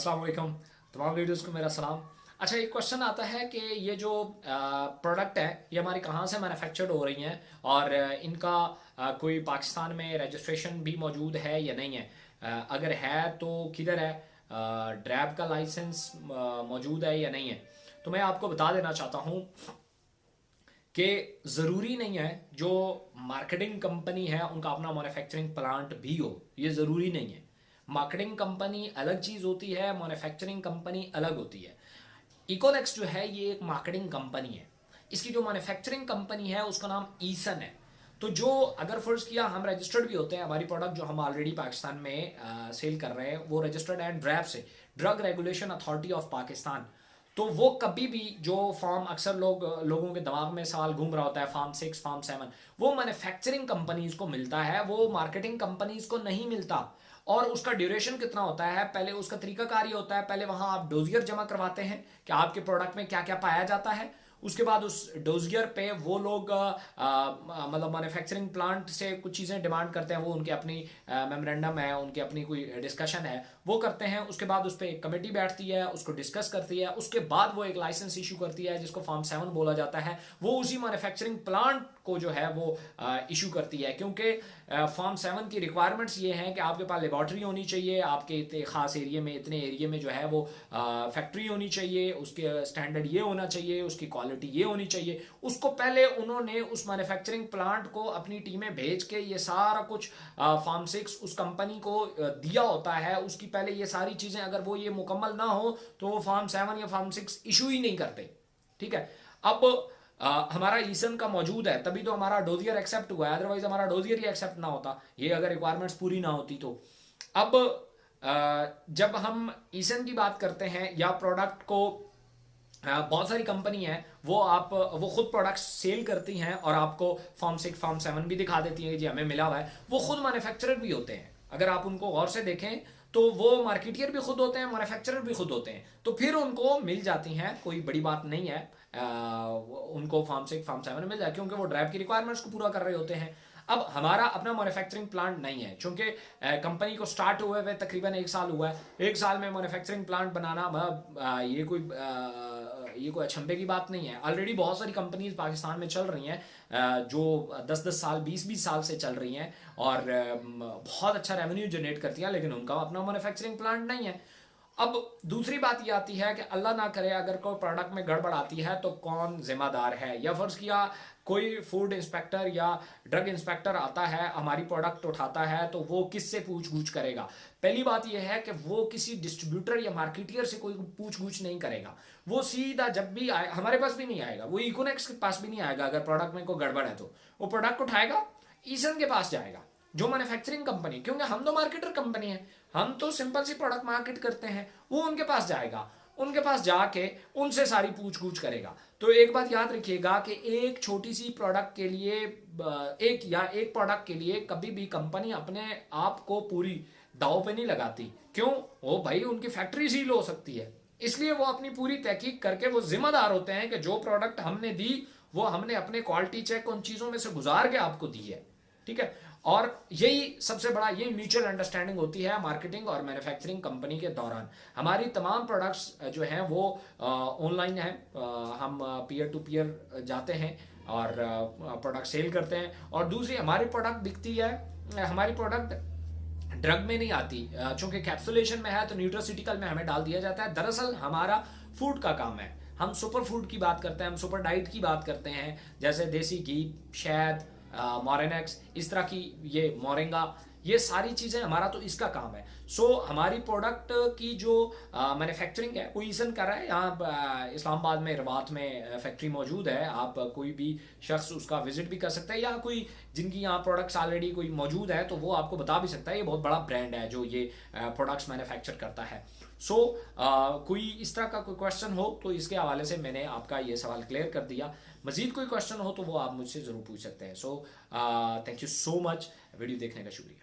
अस्सलाम वालेकुम, तमाम वीडियोस को मेरा सलाम। अच्छा, एक क्वेश्चन आता है कि ये जो प्रोडक्ट है ये हमारी कहाँ से मैन्युफैक्चर्ड हो रही हैं और इनका कोई पाकिस्तान में रजिस्ट्रेशन भी मौजूद है या नहीं है। अगर है तो किधर है, ड्रैब का लाइसेंस मौजूद है या नहीं है। तो मैं आपको बता देना चाहता हूँ कि ज़रूरी नहीं है जो मार्केटिंग कंपनी है उनका अपना मैन्युफैक्चरिंग प्लांट भी हो, ये ज़रूरी नहीं है। मार्केटिंग कंपनी अलग चीज़ होती है, मैन्युफैक्चरिंग कंपनी अलग होती है। इकोनेक्स जो है ये एक मार्केटिंग कंपनी है। इसकी जो मैन्युफैक्चरिंग कंपनी है उसका नाम ईसन है। तो जो अगर फर्ज किया हम रजिस्टर्ड भी होते हैं, हमारी प्रोडक्ट जो हम ऑलरेडी पाकिस्तान में सेल कर रहे हैं वो रजिस्टर्ड है ड्रैब से, drug regulation authority of Pakistan. तो वो कभी भी जो फॉर्म अक्सर लोगों के दिमाग में सवाल घूम रहा होता है, फार्म 6 फार्म 7, वो मैन्युफैक्चरिंग कंपनीज को मिलता है, वो मार्केटिंग कंपनीज को नहीं मिलता। और उसका ड्यूरेशन कितना होता है, पहले उसका तरीकाकार ये होता है, पहले वहां आप डोजियर जमा करवाते हैं कि आपके प्रोडक्ट में क्या क्या पाया जाता है। उसके बाद उस डोजियर पे वो लोग मतलब मैन्युफैक्चरिंग प्लांट से कुछ चीज़ें डिमांड करते हैं, वो उनकी अपनी मेमोरेंडम है, उनकी अपनी कोई डिस्कशन है, वो करते हैं। उसके बाद उस पर एक कमेटी बैठती है, उसको डिस्कस करती है, उसके बाद वो एक लाइसेंस इशू करती है जिसको फॉर्म 7 बोला जाता है। वो उसी मैन्युफैक्चरिंग प्लांट को जो है वो इशू करती है, क्योंकि फॉर्म 7 की रिक्वायरमेंट्स ये हैं कि आपके पास लेबॉर्ट्री होनी चाहिए, आपके इतने खास एरिया में, इतने एरिया में जो है वो फैक्ट्री होनी चाहिए, उसके स्टैंडर्ड ये होना चाहिए, उसकी क्वालिटी ये होनी चाहिए। उसको पहले उन्होंने उस मैन्युफैक्चरिंग प्लांट को अपनी टीमें भेज के ये सारा कुछ फॉर्म 6 उस कंपनी को दिया होता है। उसकी पहले ये सारी चीज़ें अगर वो ये मुकम्मल ना हो तो वो फॉर्म 7 या फॉर्म 6 इशू ही नहीं करते। ठीक है, अब हमारा ईसन का मौजूद है तभी तो हमारा डोजियर एक्सेप्ट हुआ है, अदरवाइज हमारा डोजियर ही एक्सेप्ट ना होता, ये अगर रिक्वायरमेंट्स पूरी ना होती तो। अब जब हम ईसन की बात करते हैं या प्रोडक्ट को, बहुत सारी कंपनी है वो खुद प्रोडक्ट सेल करती हैं और आपको फॉर्म 6 फॉर्म 7 भी दिखा देती हैं जी हमें मिला हुआ है। वो खुद मैन्युफैक्चरर भी होते हैं, अगर आप उनको गौर से देखें तो वो मार्केटियर भी खुद होते हैं, मैन्युफैक्चरर भी खुद होते हैं। तो फिर उनको मिल जाती हैं, कोई बड़ी बात नहीं है, उनको फॉर्म 6 फॉर्म 7 मिल जाए क्योंकि वो ड्राइव की रिक्वायरमेंट्स को पूरा कर रहे होते हैं। अब हमारा अपना मैन्युफैक्चरिंग प्लांट नहीं है, क्योंकि कंपनी को स्टार्ट हुए हुए तकरीबन 1 साल हुआ है। 1 साल में मैन्युफैक्चरिंग प्लांट बनाना ये कोई अचंभे की बात नहीं है। ऑलरेडी बहुत सारी कंपनीज पाकिस्तान में चल रही हैं जो 10-10 साल 20-20 साल से चल रही हैं और बहुत अच्छा रेवेन्यू जनरेट करती हैं, लेकिन उनका अपना मैन्युफैक्चरिंग प्लांट नहीं है। अब दूसरी बात ये आती है कि अल्लाह ना करे अगर कोई प्रोडक्ट में गड़बड़ आती है तो कौन जिम्मेदार है। या फर्ज किया कोई फूड इंस्पेक्टर या ड्रग इंस्पेक्टर आता है, हमारी प्रोडक्ट उठाता है, तो वो किससे पूछ गूछ करेगा। पहली बात यह है कि वो किसी डिस्ट्रीब्यूटर या मार्केटियर से कोई पूछ गूछ नहीं करेगा। वो सीधा जब भी आए हमारे पास भी नहीं आएगा, वो इकोनेक्स के पास भी नहीं आएगा। अगर प्रोडक्ट में कोई गड़बड़ है तो वो प्रोडक्ट उठाएगा, ईसन के पास जाएगा, जो मैन्युफैक्चरिंग कंपनी, क्योंकि हम तो मार्केटर कंपनी है, हम तो सिंपल सी प्रोडक्ट मार्केट करते हैं, वो उनके पास जाएगा, उनके पास जाके उनसे सारी पूछ गूछ करेगा। तो एक बात याद रखिएगा कि एक छोटी सी प्रोडक्ट के लिए, एक प्रोडक्ट के लिए कभी भी कंपनी अपने आप को पूरी दाव पे नहीं लगाती। क्यों? वो भाई उनकी फैक्ट्री सील हो सकती है, इसलिए वो अपनी पूरी तहकीक करके वो जिम्मेदार होते हैं कि जो प्रोडक्ट हमने दी वो हमने अपने क्वालिटी चेक उन चीज़ों में से गुजार के आपको दी है। ठीक है, और यही सबसे बड़ा, यही म्यूचुअल अंडरस्टैंडिंग होती है मार्केटिंग और मैन्युफैक्चरिंग कंपनी के दौरान। हमारी तमाम प्रोडक्ट्स जो हैं वो ऑनलाइन हैं, हम पीयर टू पीयर जाते हैं और प्रोडक्ट सेल करते हैं। और दूसरी हमारी प्रोडक्ट बिकती है, हमारी प्रोडक्ट ड्रग में नहीं आती, चूंकि कैप्सुलेशन में है तो न्यूट्रास्यूटिकल में हमें डाल दिया जाता है। दरअसल हमारा फूड का काम है, हम सुपर फूड की बात करते हैं, हम सुपर डाइट की बात करते हैं, जैसे देसी घी, शहद, मोरेनेक्स, इस तरह की, ये मोरिंगा, ये सारी चीज़ें हमारा तो इसका काम है। सो हमारी प्रोडक्ट की जो मैन्युफैक्चरिंग है वो ईसन कर रहा है। यहाँ इस्लामाबाद में रवात में फैक्ट्री मौजूद है, आप कोई भी शख्स उसका विजिट भी कर सकता है, या कोई जिनकी यहाँ प्रोडक्ट्स ऑलरेडी कोई मौजूद है तो वो आपको बता भी सकता है। ये बहुत बड़ा ब्रांड है जो ये प्रोडक्ट्स मैन्युफैक्चर करता है। सो कोई इस तरह का कोई क्वेश्चन हो तो इसके हवाले से मैंने आपका ये सवाल क्लियर कर दिया। मजीद कोई क्वेश्चन हो तो वो आप मुझसे ज़रूर पूछ सकते हैं। So thank you so much, video देखने का शुक्रिया।